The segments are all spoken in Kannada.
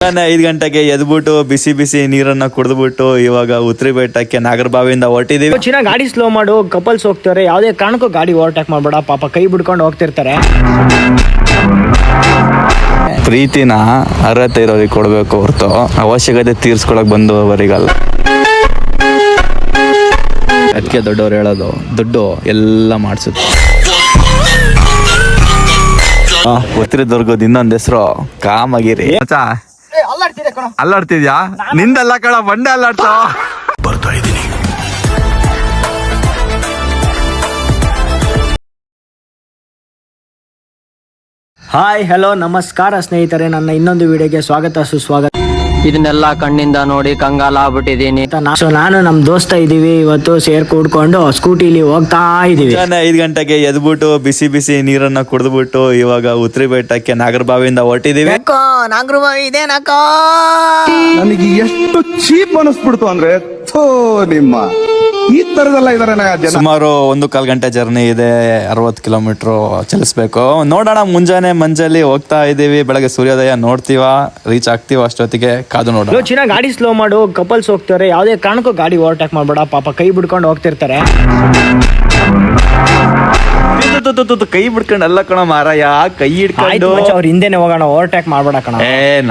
5 ಗಂಟೆಗೆ ಎದ್ಬಿಟ್ಟು ಬಿಸಿ ಬಿಸಿ ನೀರನ್ನ ಕುಡಿದ್ಬಿಟ್ಟು ಇವಾಗ ಉತ್ರಿ ಬೆಟ್ಟಕ್ಕೆ ನಾಗರಬಾವಿಯಿಂದ ಹೊರಟಿದೀವಿ. ಚಿನ್ನ ಗಾಡಿ ಸ್ಲೋ ಮಾಡು, ಕಪಲ್ಸ್ ಹೋಗ್ತಾರೆ, ಯಾವ್ದೇ ಕಾರಣಕ್ಕೂ ಗಾಡಿ ಓವರ್ಟೇಕ್ ಮಾಡ್ಬೇಡ, ಪಾಪ ಕೈ ಬಿಡ್ಕೊಂಡು ಹೋಗ್ತಿರ್ತಾರೆ. ಪ್ರೀತಿನ ಅರ್ಹತೆ ಇರೋರಿಗೆ ಕೊಡ್ಬೇಕು ಹೊರತು ಅವಶ್ಯಕತೆ ತೀರ್ಸ್ಕೊಳಕ್ ಬಂದವರಿಗಲ್ಲ. ಅದಕ್ಕೆ ದೊಡ್ಡವ್ರು ಹೇಳೋದು, ದುಡ್ಡು ಎಲ್ಲ ಮಾಡಿಸುತ್ತೆ. ಉತ್ತರದುರ್ಗದ ಇನ್ನೊಂದ್ ಹೆಸರು ಕಾಮಗಿರಿ. ಅಲ್ಲಾಡ್ತಿದ್ಯಾ? ನಿಂದಲ್ಲ ಕಣ, ಬಂಡೆ ಅಲ್ಲಾಡ್ತಾವ. ಬರ್ತಾ ಇದೀನಿ. ಹಾಯ್, ಹಲೋ, ನಮಸ್ಕಾರ ಸ್ನೇಹಿತರೆ. ನನ್ನ ಇನ್ನೊಂದು ವಿಡಿಯೋಗೆ ಸ್ವಾಗತ ಸುಸ್ವಾಗತ. ಇದನ್ನೆಲ್ಲ ಕಣ್ಣಿಂದ ನೋಡಿ ಕಂಗಾಲ ಆಗ್ಬಿಟ್ಟಿದೀನಿ. ನಾನು ನಮ್ ದೋಸ್ತ ಇದೀವಿ, ಇವತ್ತು ಸೇರ್ ಕೂಡ್ಕೊಂಡು ಸ್ಕೂಟಿಲಿ ಹೋಗ್ತಾ ಇದೀವಿ. 5 ಗಂಟೆಗೆ ಎದ್ಬಿಟ್ಟು ಬಿಸಿ ಬಿಸಿ ನೀರನ್ನ ಕುಡಿದ್ಬಿಟ್ಟು ಇವಾಗ ಉತ್ರಿ ಬೆಟ್ಟಕ್ಕೆ ನಾಗರಬಾವಿಯಿಂದ ಹೊರಟಿದೀವಿ. ನಾಗರಬಾವಿ ಇದೇನಕ್ಕೋ ನನಗೆ ಎಷ್ಟು ಚೀಪ್ ಅನಿಸ್ಬಿಡ್ತು ಅಂದ್ರೆ, ನಿಮ್ಮ ಈ ತರದೆಲ್ಲ ಇದಾರೆ. ಸುಮಾರು 1.25 ಗಂಟೆ ಜರ್ನಿ ಇದೆ. 60 ಕಿಲೋಮೀಟರ್ ಚಲಿಸ್ಬೇಕು. ನೋಡೋಣ, ಮುಂಜಾನೆ ಮಂಜಲ್ಲಿ ಹೋಗ್ತಾ ಇದೀವಿ. ಬೆಳಗ್ಗೆ ಸೂರ್ಯೋದಯ ನೋಡ್ತೀವ, ರೀಚ್ ಆಗ್ತೀವ, ಅಷ್ಟೊತ್ತಿಗೆ ಕಾದು ನೋಡೋಣ. ಚಿನ್ನ ಗಾಡಿ ಸ್ಲೋ ಮಾಡು, ಕಪಲ್ಸ್ ಹೋಗ್ತಾರೆ, ಯಾವ್ದೇ ಕಾರಣಕ್ಕೂ ಗಾಡಿ ಓವರ್ಟೇಕ್ ಮಾಡ್ಬೇಡ, ಪಾಪ ಕೈ ಬಿಡ್ಕೊಂಡು ಹೋಗ್ತಿರ್ತಾರೆ. ಕೈ ಬಿಡ್ಕೊಂಡು ಅಲ್ಲ ಕಣ ಮಾರಾಯ, ಕೈ ಹಿಡ್ಕೊಂಡು ಅವ್ರ ಹಿಂದೆನೆ ಹೋಗೋಣ, ಓವರ್ಟೇಕ್ ಮಾಡ್ಬೇಡ ಕಣ.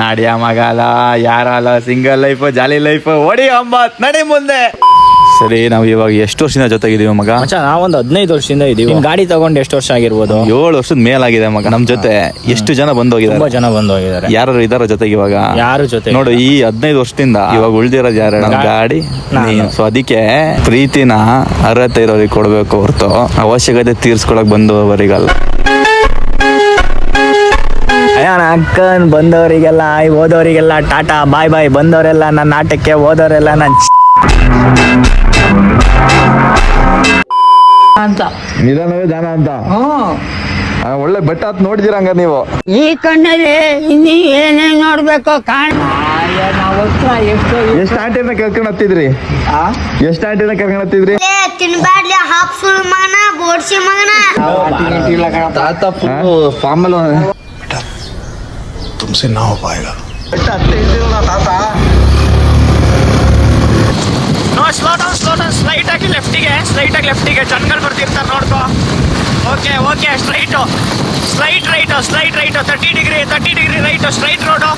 ನಾಡಿಯ ಮಗಲ್ಲ, ಯಾರಲ್ಲ, ಸಿಂಗಲ್ ಲೈಫ್, ಜಾಲಿ ಲೈಫ್, ಹೊಡಿ ಅಂಬತ್, ನಡಿ ಮುಂದೆ. ಸರಿ, ನಾವು ಇವಾಗ ಎಷ್ಟು ವರ್ಷದಿಂದ ಜೊತೆಗಿದೀವಿ ಮಗ? ನಾವೊಂದು 15 ವರ್ಷದಿಂದ ಇದೀವಿ. ಗಾಡಿ ತಗೊಂಡು ಎಷ್ಟು ವರ್ಷ ಆಗಿರ್ಬೋದು? 7 ವರ್ಷದ ಮೇಲಾಗಿದೆ ಮಗ. ನಮ್ ಜೊತೆ ಎಷ್ಟು ಜನ ಬಂದೋಗಿದ್ದಾರೆ? ತುಂಬಾ ಜನ ಬಂದೋಗಿದ್ದಾರೆ. ಯಾರು ಇದಾರ ಜೊತೆಗೆ ಇವಾಗ? ಯಾರು ಜೊತೆ ನೋಡು, ಈ 15 ವರ್ಷದಿಂದ ಇವಾಗ ಉಳ್ದಿರೋದು ಯಾರು? ನಮ್ ಗಾಡಿ. ಸೊ ಅದಕ್ಕೆ ಪ್ರೀತಿನ ಅರ್ಹತೆ ಇರೋರಿಗೆ ಕೊಡ್ಬೇಕು ಹೊರತು ಅವಶ್ಯಕತೆ ತೀರ್ಸ್ಕೊಳಕ್ ಬಂದವರಿಗಲ್ಲ. ಅಕ್ಕನ್ ಬಂದವರಿಗೆಲ್ಲ, ಹೋದವರಿಗೆಲ್ಲ ಟಾಟಾ ಬಾಯ್ ಬಾಯ್. ಬಂದವರೆಲ್ಲ ನನ್ನ ಆಟಕ್ಕೆ, ಹೋದವರೆಲ್ಲ ನನ್ನ ಅಂತ ನಿಧಾನವೇ ಜಾನ ಅಂತ. ಒಳ್ಳೆ ಬೆಟ್ಟ ಹತ್ ನೋಡಿದಿರ ಹಂಗ ನೀವು? ಈ ಕಣ್ಣಲ್ಲಿ ಇನ್ನೀ ಏನೇನ್ ನೋಡ್ಬೇಕು ಎಷ್ಟು ಆಂಟಿನ ಕರ್ಕೊಂಡು ಹತ್ತಿದ್ರಿ? ಎಷ್ಟು ಆಂಟಿನ ಕರ್ಕೊಂಡು ಹತ್ತಿದ್ರಿ? ತಿನ್ಬಾಡ್ಲಿ, ಹಾಫ್ ಸುಳ್ ಮಗನ, ಬೋಡ್ಸಿ ಮಗನ. ತಾತ ಫಾರ್ಮಲ್ ತುಮ್ಸೆ ನಾವು ಪಾಯಗ ಬೆಟ್ಟ ಹತ್ತಿ ಇದ್ದೀರಲ್ಲ ತಾತ. ಸ್ಲೋ ಡೌನ್, ಸ್ಟ್ರೈಟ್ ಆಗಿ ಲೆಫ್ಟಿಗೆ ಜನಗಳು ಬರ್ತಿರ್ತಾರೆ, ನೋಡ್ಕೋ. Okay, straight right 30 degree right, straight road.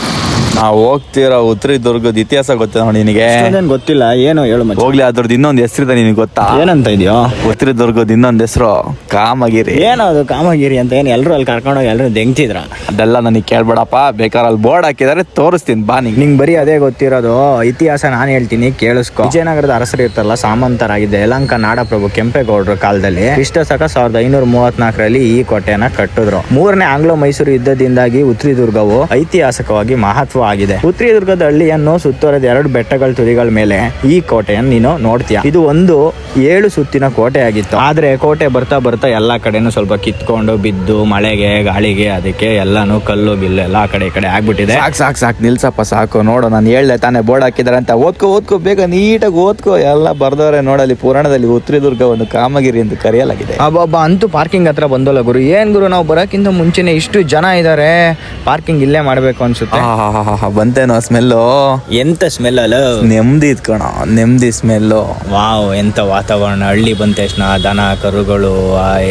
ನಾವು ಹೋಗ್ತಿರೋ ಉತ್ತರ ದುರ್ಗದ ಇತಿಹಾಸ ಗೊತ್ತ ನೋಡಿ ನಿನಗೆ? ಗೊತ್ತಿಲ್ಲ, ಏನು ಹೇಳು ಮಚ್ಚ. ಹೋಗ್ಲಿ, ಅದ್ರದ್ದು ಇನ್ನೊಂದು ಹೆಸರಿದೆ, ನಿನಗೆ ಗೊತ್ತಾ? ಏನಂತ ಇದೆಯೋ? ಉತ್ತರ ದುರ್ಗದ ಇನ್ನೊಂದು ಹೆಸರು ಕಾಮಗಿರಿ. ಏನದು ಕಾಮಗಿರಿ ಅಂತ? ಏನು ಎಲ್ಲರೂ ಅಲ್ಲಿ ಕರ್ಕೊಂಡೋಗಿ ಎಲ್ಲರೂ ದೆಂಗ್ತಿದ್ರ? ಅದೆಲ್ಲ ನನಗೆ ಕೇಳ್ಬೇಡಪ್ಪ, ಬೇಕಾದ್ರೆ ಅಲ್ಲಿ ಬೋರ್ಡ್ ಹಾಕಿದಾರೆ, ತೋರಿಸ್ತೀನಿ ಬಾ. ನಿಂಗೆ ಬರೀ ಅದೇ ಗೊತ್ತಿರೋದು. ಇತಿಹಾಸ ನಾನು ಹೇಳ್ತೀನಿ, ಕೇಳಿಸ್ಕೊ. ವಿಜಯನಗರದ ಅರಸರು ಇರ್ತಾರಲ್ಲ, ಸಾಮಂತರಾಗಿದ್ದ ಯಲಹಂಕ ನಾಡಪ್ರಭು ಕೆಂಪೇಗೌಡರ ಕಾಲದಲ್ಲಿ ಕ್ರಿಸ್ತಶಕ 1534ರಲ್ಲಿ ಈ ಕೋಟೆಯನ್ನ ಕಟ್ಟಿದ್ರು. 3ನೇ ಆಂಗ್ಲೋ ಮೈಸೂರು ಯುದ್ಧದಿಂದಾಗಿ ಉತ್ರಿ ದುರ್ಗವು ಐತಿಹಾಸಿಕವಾಗಿ ಮಹತ್ವ ಆಗಿದೆ. ಉತ್ರಿ ದುರ್ಗದ ಹಳ್ಳಿಯನ್ನು ಸುತ್ತುವರೆದ 2 ಬೆಟ್ಟಗಳ ತುದಿಗಳ ಮೇಲೆ ಈ ಕೋಟೆಯನ್ನು ನೀನು ನೋಡ್ತೀಯ. ಇದು ಒಂದು 7 ಸುತ್ತಿನ ಕೋಟೆ ಆಗಿತ್ತು. ಆದ್ರೆ ಕೋಟೆ ಬರ್ತಾ ಎಲ್ಲಾ ಕಡೆನೂ ಸ್ವಲ್ಪ ಕಿತ್ಕೊಂಡು ಬಿದ್ದು, ಮಳೆಗೆ ಗಾಳಿಗೆ ಅದಕ್ಕೆ ಎಲ್ಲಾನು ಕಲ್ಲು ಬಿಲ್ಲು ಎಲ್ಲ ಆ ಕಡೆ ಈ ಕಡೆ ಆಗ್ಬಿಟ್ಟಿದೆ. ಸಾಕು ನಿಲ್ಸಪ್ಪ, ಸಾಕು. ನೋಡು, ನಾನು ಹೇಳ್ದೆ ತಾನೇ ಬೋರ್ಡ್ ಹಾಕಿದಾರೆ ಅಂತ. ಓದ್ಕೋ ಬೇಗ, ನೀಟಾಗಿ ಓದ್ಕೋ. ಎಲ್ಲ ಬರ್ದವ್ರೆ ನೋಡಲ್ಲಿ ಪುರಾಣದಲ್ಲಿ ಉತ್ರಿ ದುರ್ಗವನ್ನು ಕಾಮಗಿರಿ ಎಂದು ಕರೆಯಲಾಗಿದೆ. ಅಂತೂ ಪಾರ್ಕಿಂಗ್ ಹತ್ರ ಬಂದಲ್ಲ ಗುರು. ಏನ್ ಗುರು, ನಾವು ಬರೋಕ್ಕಿಂತ ಮುಂಚೆನೆ ಇಷ್ಟು ಜನ ಇದಾರೆ, ಪಾರ್ಕಿಂಗ್ ಇಲ್ಲೇ ಮಾಡ್ಬೇಕು ಅನ್ಸುತ್ತೆ. ಬಂತೇನೋ ಸ್ಮೆಲ್ಲು? ಎಂತ ಸ್ಮೆಲ್ ಅಲ್ಲ, ನೆಮ್ಮದಿ ಇದ್ಕೋಣ, ನೆಮ್ಮದಿ ಸ್ಮೆಲ್ಲು. ವಾವ್, ಎಂತ ವಾತಾವರಣ. ಹಳ್ಳಿ ಬಂದ ತಕ್ಷಣ ದನ ಕರುಗಳು,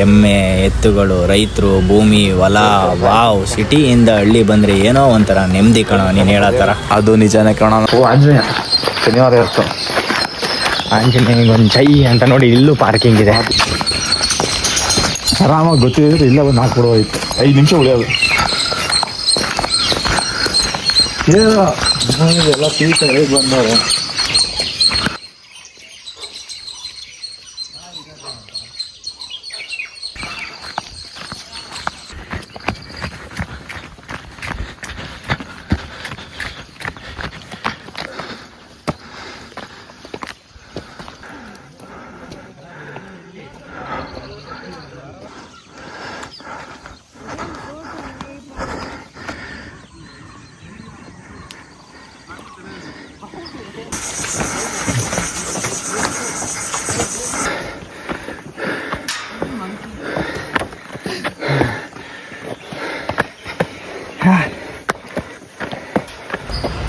ಎಮ್ಮೆ ಎತ್ತುಗಳು, ರೈತರು, ಭೂಮಿ, ಹೊಲ. ವಾವ್, ಸಿಟಿಯಿಂದ ಹಳ್ಳಿ ಬಂದ್ರೆ ಏನೋ ಒಂಥರ ನೆಮ್ಮದಿ ಕಣ, ನೀನ್ ಹೇಳತ್ತರ. ಅದು ನಿಜಾನೇ ಕಣ. ಆಂಜನೇಯ ಶನಿವಾರ ಇರ್ತು. ಆಂಜನೇಯಗೊಂದು ಜೈ ಅಂತ ನೋಡಿ. ಇಲ್ಲೂ ಪಾರ್ಕಿಂಗ್ ಇದೆ. ಆರಾಮಾಗಿ ಗೊತ್ತಿದ್ರೆ ಇಲ್ಲ ಒಂದು ಹಾಕ್ಬಿಡೋಯ್ತು. 5 ನಿಮಿಷ ಉಳಿಯೋದು. ಎಲ್ಲ ಪೀಸ್ ಬಂದವ್ರೆ.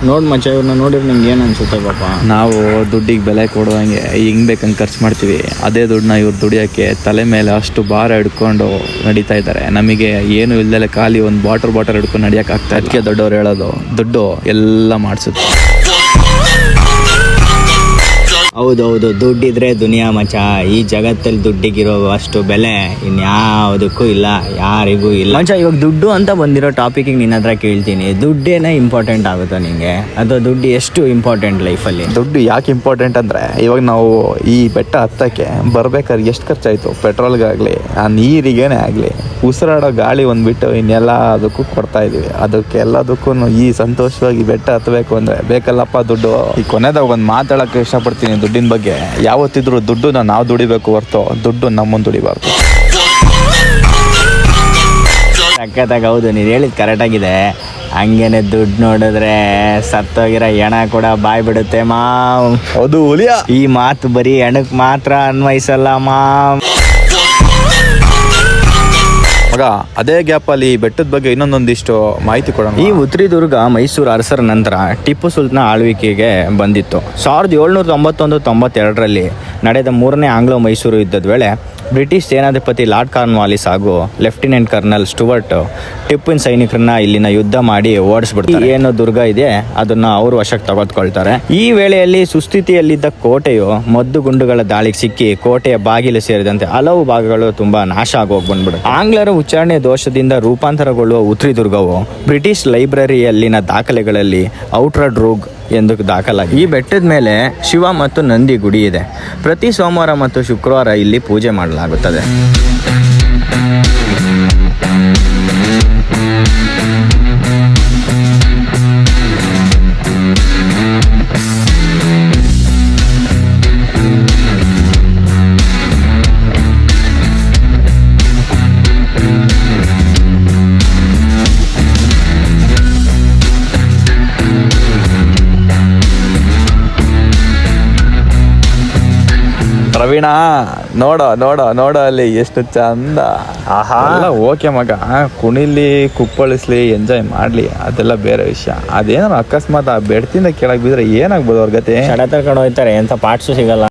ನೋಡ್ ಮಚ್ಚ, ಇವ್ರನ್ನ ನೋಡಿದ್ರೆ ನಿಂಗೆ ಏನ್ ಅನ್ಸುತ್ತೆ ಪಾಪ? ನಾವು ದುಡ್ಡಿಗೆ ಬೆಲೆ ಕೊಡುವಂಗೆ ಹೆಂಗ್ ಬೇಕಂಗೆ ಖರ್ಚು ಮಾಡ್ತೀವಿ, ಅದೇ ದುಡ್ಡನ್ನ ಇವ್ರು ದುಡಿಯೋಕ್ಕೆ ತಲೆ ಮೇಲೆ ಅಷ್ಟು ಭಾರ ಹಿಡ್ಕೊಂಡು ನಡೀತಾ ಇದ್ದಾರೆ. ನಮಗೆ ಏನು ಇಲ್ದಲೆ ಖಾಲಿ ಒಂದು ಬಾಟಲ್ ಹಿಡ್ಕೊಂಡು ನಡಿಯಕ್ಕೆ ಆಗ್ತಾ. ಅದಕ್ಕೆ ದೊಡ್ಡವ್ರು ಹೇಳೋದು, ದುಡ್ಡು ಎಲ್ಲ ಮಾಡಿಸುತ್ತೆ. ಹೌದೌದು, ದುಡ್ಡಿದ್ರೆ ದುನಿಯಾ ಮಚ್ಚ. ಈ ಜಗತ್ತಲ್ಲಿ ದುಡ್ಡಿಗಿರೋ ಅಷ್ಟು ಬೆಲೆ ಇನ್ಯಾವುದಕ್ಕೂ ಇಲ್ಲ, ಯಾರಿಗೂ ಇಲ್ಲ ಮಚ್ಚ. ಇವಾಗ ದುಡ್ಡು ಅಂತ ಬಂದಿರೋ ಟಾಪಿಕಿಗೆ ನಿನ್ನ ಹತ್ರ ಕೇಳ್ತೀನಿ, ದುಡ್ಡೇನೇ ಇಂಪಾರ್ಟೆಂಟ್ ಆಗುತ್ತಾ ನಿಂಗೆ, ಅಥವಾ ದುಡ್ಡು ಎಷ್ಟು ಇಂಪಾರ್ಟೆಂಟ್ ಲೈಫಲ್ಲಿ? ದುಡ್ಡು ಯಾಕೆ ಇಂಪಾರ್ಟೆಂಟ್ ಅಂದರೆ, ಇವಾಗ ನಾವು ಈ ಬೆಟ್ಟ ಹತ್ತಕ್ಕೆ ಬರ್ಬೇಕಾದ್ರೆ ಎಷ್ಟು ಖರ್ಚಾಯಿತು, ಪೆಟ್ರೋಲ್ಗಾಗಲಿ ಆ ನೀರಿಗೇನೆ ಆಗಲಿ, ಉಸಿರಾಡೋ ಗಾಳಿ ಒಂದು ಬಿಟ್ಟು ಇನ್ನೆಲ್ಲ ಅದಕ್ಕೂ ಕೊಡ್ತಾ ಇದೀವಿ. ಅದಕ್ಕೆಲ್ಲದಕ್ಕೂ ಈ ಸಂತೋಷವಾಗಿ ಬೆಟ್ಟ ಹತ್ತಬೇಕು ಅಂದರೆ ಬೇಕಲ್ಲಪ್ಪ ದುಡ್ಡು. ಈ ಕೊನೆದಾಗ ಒಂದು ಮಾತಾಡೋಕ್ಕೆ ಇಷ್ಟಪಡ್ತೀನಿ ದುಡ್ಡಿನ ಬಗ್ಗೆ. ಯಾವತ್ತಿದ್ರೂ ದುಡ್ಡನ್ನ ನಾವು ದುಡಿಬೇಕು ಹೊರತು ದುಡ್ಡು ನಮ್ಮನ್ನು ದುಡಿಬಾರ್ದು. ಸಖತ್ತಾಗಿ, ಹೌದು ನೀನು ಹೇಳಿದ್ ಕರೆಕ್ಟಾಗಿದೆ. ಹಂಗೇನೆ ದುಡ್ಡು ನೋಡಿದ್ರೆ ಸತ್ತೋಗಿರೋ ಹೆಣ ಕೂಡ ಬಾಯ್ ಬಿಡುತ್ತೆ ಮಾಮ್. ಹೌದು ಹುಲಿಯ. ಈ ಮಾತು ಬರೀ ಹೆಣಕ್ಕೆ ಮಾತ್ರ ಅನ್ವಯಿಸಲ್ಲ ಮಾಮ್. ಮಗ, ಅದೇ ಗ್ಯಾಪಲ್ಲಿ ಬೆಟ್ಟದ ಬಗ್ಗೆ ಇನ್ನೊಂದಿಷ್ಟು ಮಾಹಿತಿ ಕೊಡೋಣ. ಈ ಉತ್ರಿದುರ್ಗ ಮೈಸೂರು ಅರಸರ ನಂತರ ಟಿಪ್ಪು ಸುಲ್ತಾನ ಆಳ್ವಿಕೆಗೆ ಬಂದಿತ್ತು. 1791-92ರಲ್ಲಿ ನಡೆದ 3ನೇ ಆಂಗ್ಲೋ ಮೈಸೂರು ಯುದ್ಧದ ವೇಳೆ ಬ್ರಿಟಿಷ್ ಸೇನಾಧಿಪತಿ ಲಾರ್ಡ್ ಕಾರ್ನ್ವಾಲಿಸ್ ಹಾಗೂ ಲೆಫ್ಟಿನೆಂಟ್ ಕರ್ನಲ್ ಸ್ಟುವರ್ಟ್ ಟಿಪ್ಪುವಿನ ಸೈನಿಕರನ್ನ ಇಲ್ಲಿನ ಯುದ್ಧ ಮಾಡಿ ಓಡಿಸ್ಬಿಡ್ತಾರೆ. ಏನು ದುರ್ಗ ಇದೆ ಅದನ್ನ ಅವರು ವಶಕ್ಕೆ ತೆಗೆದುಕೊಳ್ತಾರೆ. ಈ ವೇಳೆಯಲ್ಲಿ ಸುಸ್ಥಿತಿಯಲ್ಲಿದ್ದ ಕೋಟೆಯು ಮದ್ದು ಗುಂಡುಗಳ ದಾಳಿಗೆ ಸಿಕ್ಕಿ ಕೋಟೆಯ ಬಾಗಿಲು ಸೇರಿದಂತೆ ಹಲವು ಭಾಗಗಳು ತುಂಬಾ ನಾಶ ಆಗೋಗಿ ಬಂದ್ಬಿಡುತ್ತೆ. ಆಂಗ್ಲರ ಉಚ್ಚಾರಣೆ ದೋಷದಿಂದ ರೂಪಾಂತರಗೊಳ್ಳುವ ಉತ್ರಿದುರ್ಗವು ಬ್ರಿಟಿಷ್ ಲೈಬ್ರರಿಯಲ್ಲಿನ ದಾಖಲೆಗಳಲ್ಲಿ ಔಟ್ರಡ್ ರೂಗ್ ಎಂದು ದಾಖಲಾಗಿದೆ. ಈ ಬೆಟ್ಟದ ಮೇಲೆ ಶಿವ ಮತ್ತು ನಂದಿ ಗುಡಿ ಇದೆ. ಪ್ರತಿ ಸೋಮವಾರ ಮತ್ತು ಶುಕ್ರವಾರ ಇಲ್ಲಿ ಪೂಜೆ ಮಾಡಲಾಗುತ್ತದೆ. ಪ್ರವೀಣ, ನೋಡೋ ನೋಡೋ ನೋಡೋ ಅಲ್ಲಿ ಎಷ್ಟು ಚಂದ. ಎಲ್ಲ ಓಕೆ ಮಗ, ಕುಣಿಲಿ ಕುಪ್ಪಳಿಸ್ಲಿ ಎಂಜಾಯ್ ಮಾಡ್ಲಿ, ಅದೆಲ್ಲ ಬೇರೆ ವಿಷಯ. ಅದೇನಾರು ಅಕಸ್ಮಾತ್ ಆ ಬೆಡ್ತಿಂದ ಕೆಳಗೆ ಬಿದ್ರೆ ಏನಾಗ್ಬೋದು ಅವ್ರ ಗತಿ? ಶಡ ತರ್ಕೊಂಡು ಹೋಗ್ತಾರೆ, ಎಂತ ಪಾರ್ಟ್ಸು ಸಿಗಲ್ಲ.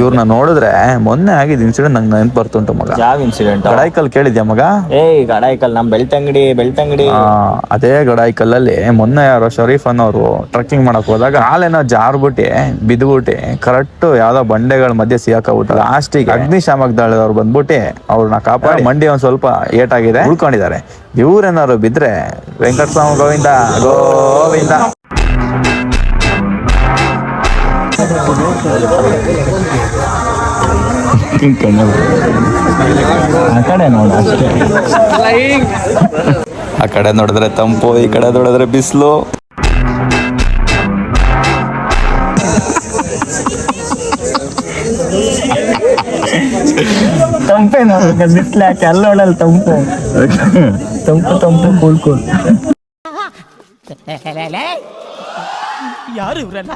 ಇವ್ರನ್ನ ನೋಡಿದ್ರೆ ಮೊನ್ನೆ ಆಗಿದ್ ಇನ್ಸಿಡೆಂಟ್ ನಂಗೆ ನೆನಪು ಬರ್ತುಂಟು ಮಗ. ಯಾವ ಇನ್ಸಿಡೆಂಟ್? ಗಡಾಯಿಕಲ್ ಕೇಳಿದ್ಯಾ ಮಗ? ಗಡಾಯಿಕಲ್ ನಮ್ ಬೆಳ್ತಂಗಡಿ. ಅದೇ ಗಡಾಯಿಕಲ್ಲಲ್ಲಿ ಮೊನ್ನೆ ಯಾರೋ ಶರೀಫ್ ಅನ್ನೋರು ಟ್ರೆಕ್ಕಿಂಗ್ ಮಾಡಕ್ ಹೋದಾಗ ಕಾಲೇನೋ ಜಾರ್ಬಿಟ್ಟಿ ಬಿದ್ಬಿಟ್ಟಿ ಕರೆಕ್ಟ್ ಯಾವ್ದೋ ಬಂಡೆಗಳ ಮಧ್ಯೆ ಸಿಗಾಕಬಿಟ್ಟು ಲಾಸ್ಟಿಗೆ ಅಗ್ನಿಶಾಮಕ ದಳದವ್ರು ಬಂದ್ಬಿಟ್ಟು ಅವ್ರನ್ನ ಕಾಪಾಡಿ ಮಂಡಿ ಒಂದ್ ಸ್ವಲ್ಪ ಏಟಾಗಿದೆ ಉಳ್ಕೊಂಡಿದ್ದಾರೆ. ಇವ್ರೇನಾದ್ರು ಬಿದ್ರೆ ವೆಂಕಟಸ್ವಾಮಿ ಗೋವಿಂದ ಗೋವಿಂದ. ಆ ಕಡೆ ನೋಡಿದ್ರೆ ತಂಪು, ಈ ಕಡೆ ನೋಡಿದ್ರೆ ಬಿಸಿಲು. ತಂಪೆ ನೋಡ್ಬೇಕು, ಬಿಸ್ಲು ಯಾಕೆ ಅಲ್ಲಿ ನೋಡಲ್ಲ. ತಂಪು ತಂಪು ತಂಪು ಕೂಲ್ ಕೂಲ್. ಯಾರು ಇವ್ರಲ್ಲ?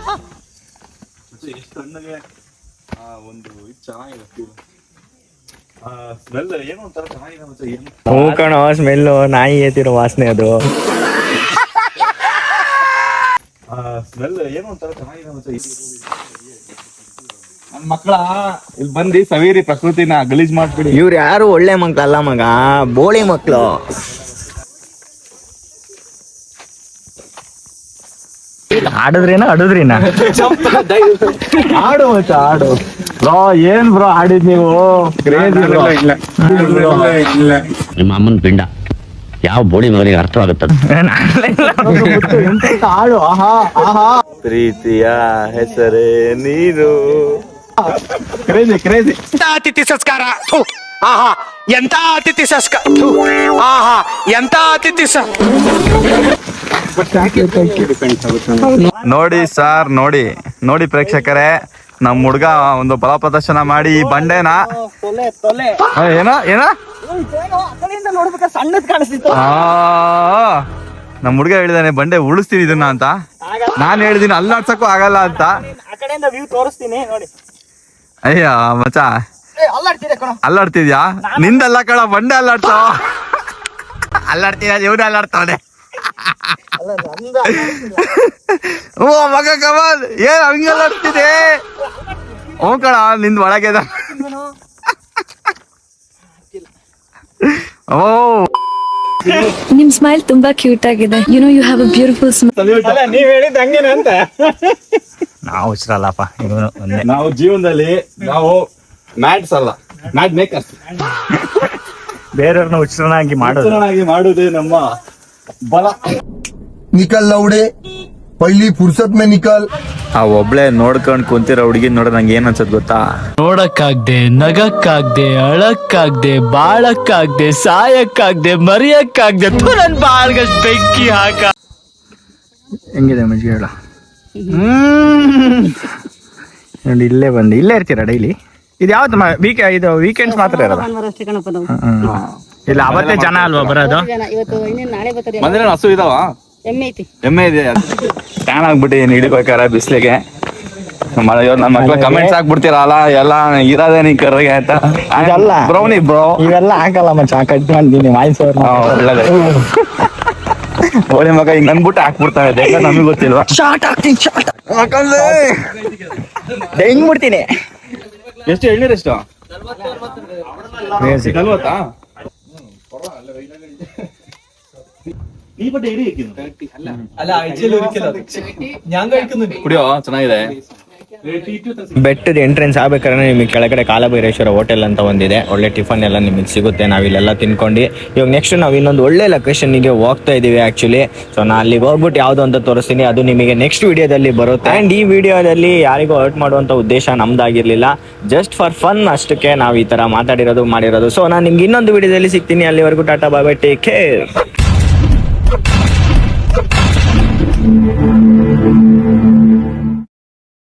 ಹೂ ಕಣೋ, ಸ್ಮೆಲ್ಲು ನಾಯಿ ಏತಿರೋ ವಾಸನೆ ಅದು. ಮಕ್ಕಳ ಇಲ್ಲಿ ಬಂದು ಸವೇರಿ ಪ್ರಕೃತಿನ ಗಲೀಜ್ ಮಾಡ್ಬಿಡಿ. ಇವ್ರು ಯಾರು ಒಳ್ಳೆ ಮಕ್ಳಲ್ಲ ಮಗ, ಬೋಳಿ ಮಕ್ಳು. ಆಡಿದ್ರೇನ ಆಡು ಮಚ್ಚ ಆಡು. ಬ್ರೋ ಏನ್ ಬ್ರೋ ಆಡಿದ್ ನೀವು? ನಿಮ್ಮ ಅಮ್ಮನ ಪಿಂಡ ಯಾವ ಬೋಳಿ ಮಗನಿಗೆ ಅರ್ಥವಾಗುತ್ತದೆ? ಆಡು. ಪ್ರೀತಿಯ ಹೆಸರೇ ನೀನು. ಕ್ರೇಜಿ ಅತಿಥಿ ಸಂಸ್ಕಾರ. ಆಹಾ ಎಂತ ಅತಿಥಿ ಸಂಸ್ಕಾರ. ಆಹಾ ಎಂತ ಅತಿಥಿ ನೋಡಿ ಸರ್, ನೋಡಿ ಪ್ರೇಕ್ಷಕರೇ, ನಮ್ ಹುಡ್ಗ ಒಂದು ಬಲ ಪ್ರದರ್ಶನ ಮಾಡಿ ಈ ಬಂಡೆನ ಏನ ನಮ್ ಹುಡ್ಗ ಹೇಳಿದಾನೆ ಬಂಡೆ ಉಳಿಸ್ತೀನಿ ಇದನ್ನ ಅಂತ. ನಾನ್ ಹೇಳಿದೀನಿ ಅಲ್ಲಾಡ್ಸಕ್ಕೂ ಆಗಲ್ಲ ಅಂತ. ಅಯ್ಯ ಮಚ್ಚ, ಅಲ್ಲಾಡ್ತಿದ್ಯಾ? ನಿಂದಲ್ಲ ಕಣ, ಬಂಡೆ ಅಲ್ಲಾಡ್ತಾವ. ಅಲ್ಲಾಡ್ತೀಯ, ಇವ್ರು ಅಲ್ಲಾಡ್ತಾವನೆ. ಓ ಮಗ ಕಮಲ್ ಏನ್ ಹಂಗೆಲ್ಲ ಆಗ್ತಿದೆ? ಹ್ಞೂ ಕಣ ನಿಂದು ಒಳಗೆ ಓ ನಿಮ್ ಸ್ಮೈಲ್ ತುಂಬಾ ಕ್ಯೂಟ್ ಆಗಿದೆ. You know you have a beautiful smile. ನೀವ್ ಹೇಳಿದ್ ಹಂಗೇನೆ ಅಂತ. ನಾವು ಹುಚ್ಚರಲ್ಲಪ್ಪ, ಇವನು ಒಂದೇ. ನಾವು ಜೀವನದಲ್ಲಿ ನಾವು ಮ್ಯಾಟ್ಸ್ ಅಲ್ಲ, ಮ್ಯಾಟ್ ಮೇಕರ್ಸ್. ಬೇರೆಯವ್ರನ್ನ ಹುಚ್ಚರನ್ನಾಗಿ ಮಾಡೋದು ಮಾಡುವುದೇ ನಮ್ಮ ಬಲ. निकल लौड़े पहली फुर्सत में निकल. ಆ ಒಬ್ಳೆ ನೋಡ್ಕೊಂಡ್ ಕುಂತಿರೋ ಹುಡುಗಿ ನೋಡ ನಂಗೆ ಏನ್ ಅನ್ಸತ್ ಗೊತ್ತಾ? ನೋಡಕ್ಕಾಗ್ದೆ, ನಗಕ್ಕಾಗ್ದೆ, ಅಳಕ್ಕಾಗ್ದೆ, ಬಾಳಕ್ಕಾಗ್ದೆ, ಸಾಯಕ್ಕಾಗ್ದೆ, ಮರಿಯಕ್ಕಾಗ್ದೆ, ನನ್ ಬಾಳ್ಗಷ್ಟ್ ಬೆಂಕಿ ಹಾಕ. ಹೆಂಗಿದೆ ಮಜ್ಜಿಗೆ ಹೇಳ? ನೋಡಿ ಇಲ್ಲೇ ಬಂದು ಇಲ್ಲೇ ಇರ್ತೀರಾ ಡೈಲಿ? ಇದು ಯಾವ್ದು ಇದು ವೀಕೆಂಡ್ಸ್ ಮಾತ್ರ ಇರೋದು? ಇಲ್ಲ ಅವತ್ತೇ ಜನ ಅಲ್ವಾ ಬರೋದು? ಮನೇಲಿ ಹಸು ಇದಾವ? ಎಮ್ಮೆ ಇದೆ. ಟ್ಯಾನ್ ಆಗ್ಬಿಟ್ಟಿದೀನಿ ಹಿಡಿಬೇಕಾರೆ ಬಿಸ್ಲಿಗೆ. ನನ್ನ ಮಕ್ಳ ಕಮೆಂಟ್ಸ್ ಹಾಕ್ಬಿಡ್ತೀರಲ್ಲ ಎಲ್ಲ ಇರೋದೇ ನೀ ಕರ್ರಗೆ ಅಂತ. ಇದಲ್ಲ ಬ್ರೌನಿ ಬ್ರೋ, ಇವೆಲ್ಲ ಹಾಕಲ್ಲ ಮಚ್ಚ, ಕಟ್ ಮಾಡಿದ್ದೀನಿ ಮೈಸೂರು. ಒಳ್ಳೇದೇ ಓಡಿ ಮಗ ಹಿಂಗ್ ಅಂದ್ಬಿಟ್ಟು ಹಾಕ್ಬಿಡ್ತಾವೆ, ನಮಗೆ ಗೊತ್ತಿಲ್ವಾ? ಶಾರ್ಟ್ ಹಾಕ್ತೀನಿ, ಶಾರ್ಟ್ ಹೆಂಗ್ ಬಿಡ್ತೀನಿ. ಎಷ್ಟು ಎಳ್ನೀರು? ಎಷ್ಟು? 40? ಕುಡಿಯೋ ಚೆನ್ನಾಗಿದೆ. ಬೆಟ್ಟದ ಎಂಟ್ರೆನ್ಸ್ ಆಗ್ಬೇಕಾದ್ರೆ ನಿಮಗೆ ಕೆಳಗಡೆ ಕಾಲಭೈರೇಶ್ವರ ಹೋಟೆಲ್ ಅಂತ ಒಂದಿದೆ. ಒಳ್ಳೆ ಟಿಫನ್ ಎಲ್ಲ ನಿಮಗೆ ಸಿಗುತ್ತೆ. ನಾವಿಲ್ಲೆಲ್ಲ ತಿನ್ಕೊಂಡು ಇವಾಗ ನೆಕ್ಸ್ಟ್ ನಾವು ಇನ್ನೊಂದು ಒಳ್ಳೆ ಲೊಕೇಶನ್ಗೆ ಹೋಗ್ತಾ ಇದೀವಿ ಆಕ್ಚುಲಿ. ಸೊ ನಾನು ಅಲ್ಲಿಗೆ ಹೋಗ್ಬಿಟ್ಟು ಯಾವ್ದು ಅಂತ ತೋರಿಸ್ತೀನಿ, ಅದು ನಿಮಗೆ ನೆಕ್ಸ್ಟ್ ವಿಡಿಯೋದಲ್ಲಿ ಬರುತ್ತೆ. ಅಂಡ್ ಈ ವಿಡಿಯೋದಲ್ಲಿ ಯಾರಿಗೂ ಹರ್ಟ್ ಮಾಡುವಂತ ಉದ್ದೇಶ ನಮ್ದಾಗಿರ್ಲಿಲ್ಲ, ಜಸ್ಟ್ ಫಾರ್ ಫನ್ ಅಷ್ಟಕ್ಕೆ ನಾವು ಈ ತರ ಮಾತಾಡಿರೋದು ಮಾಡಿರೋದು. ಸೊ ನಾನು ನಿಮ್ಗೆ ಇನ್ನೊಂದು ವಿಡಿಯೋದಲ್ಲಿ ಸಿಗ್ತೀನಿ. ಅಲ್ಲಿವರೆಗೂ ಟಾಟಾ ಬಾಯ್, ಟೇಕ್ ಕೇರ್.